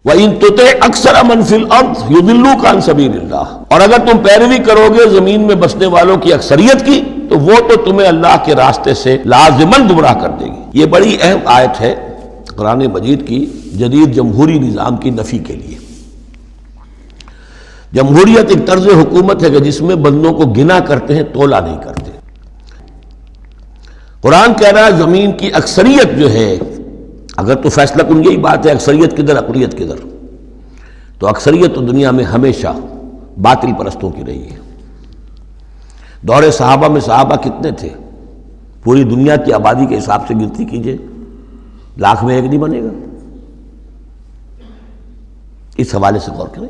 وَإِن تُطِعْ أَكْثَرَ مَنْ فِي الْأَرْضِ يُضِلُّوكَ عَنْ سَبِيلِ اللَّهِ، اور اگر تم پیروی کرو گے زمین میں بسنے والوں کی اکثریت کی تو وہ تو تمہیں اللہ کے راستے سے لازماً گمراہ کر دے گی۔ یہ بڑی اہم آیت ہے قرآن مجید کی جدید جمہوری نظام کی نفی کے لیے۔ جمہوریت ایک طرز حکومت ہے کہ جس میں بندوں کو گنا کرتے ہیں، تولا نہیں کرتے۔ قرآن کہہ رہا ہے زمین کی اکثریت جو ہے، اگر تو فیصلہ کن یہی بات ہے اکثریت کدھر اقلیت کدھر، تو اکثریت تو دنیا میں ہمیشہ باطل پرستوں کی رہی ہے۔ دور صحابہ میں صحابہ کتنے تھے؟ پوری دنیا کی آبادی کے حساب سے گنتی کیجئے، لاکھ میں ایک نہیں بنے گا۔ اس حوالے سے غور کریں۔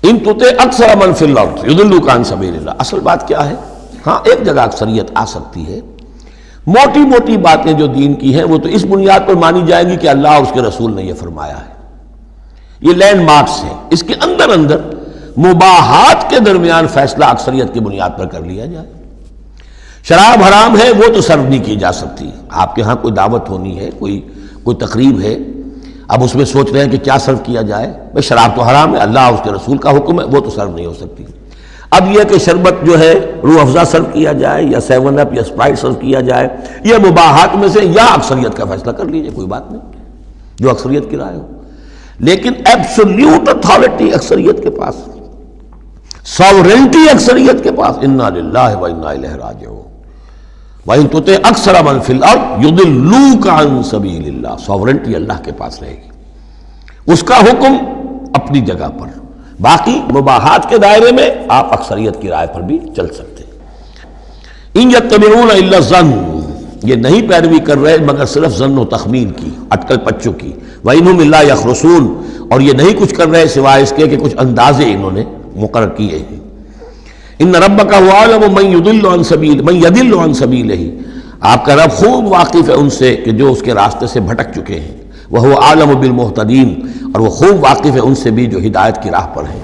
ان تُطِعْ أَكْثَرَ مَنْ فِي الْأَرْضِ يُضِلُّوكَ عَنْ سَبِيلِ اللَّهِ، اصل بات کیا ہے؟ ہاں ایک جگہ اکثریت آ سکتی ہے، موٹی موٹی باتیں جو دین کی ہیں وہ تو اس بنیاد پر مانی جائیں گی کہ اللہ اور اس کے رسول نے یہ فرمایا ہے، یہ لینڈ مارکس ہیں۔ اس کے اندر اندر مباحات کے درمیان فیصلہ اکثریت کی بنیاد پر کر لیا جائے۔ شراب حرام ہے وہ تو سرو نہیں کی جا سکتی۔ آپ کے ہاں کوئی دعوت ہونی ہے، کوئی تقریب ہے، اب اس میں سوچ رہے ہیں کہ کیا سرو کیا جائے، بھئی شراب تو حرام ہے، اللہ اور اس کے رسول کا حکم ہے، وہ تو سرو نہیں ہو سکتی۔ اب یہ کہ شربت جو ہے روح افزا سرو کیا جائے یا 7 اپ یا اسپرائٹ سرو کیا جائے، یہ مباحات میں سے یا اکثریت کا فیصلہ کر لیجئے، کوئی بات نہیں، جو اکثریت کی رائے ہو۔ لیکن ایبسولوٹ اتھارٹی اکثریت کے پاس، ساورنٹی اکثریت کے پاس، انا للہ و انا الیہ راجعون۔ وَإِن تُطِعْ أَكْثَرَ مَنْ فِي الْأَرْضِ يُضِلُّوكَ عَنْ سَبِيلِ اللَّهِ، ساورنٹی اللہ کے پاس رہے گی، اس کا حکم اپنی جگہ پر، باقی مباحات کے دائرے میں آپ اکثریت کی رائے پر بھی چل سکتے ہیں۔ إِن يَتَّبِعُونَ إِلَّا الظَّنَّ، یہ نہیں پیروی کر رہے مگر صرف ظن و تخمین کی، اٹکل پچوں کی۔ وَإِنْهُمْ إِلَّا يَخْرُصُونَ، اور یہ نہیں کچھ کر رہے سوائے اس کے کہ کچھ اندازے انہوں نے مقرر کیے ہیں۔ ان ربک هو اعلم من يضل عن سبیلہ، آپ کا رب خوب واقف ہے ان سے کہ جو اس کے راستے سے بھٹک چکے ہیں۔ وهو اعلم بالمہتدین، اور وہ خوب واقف ہے ان سے بھی جو ہدایت کی راہ پر ہیں۔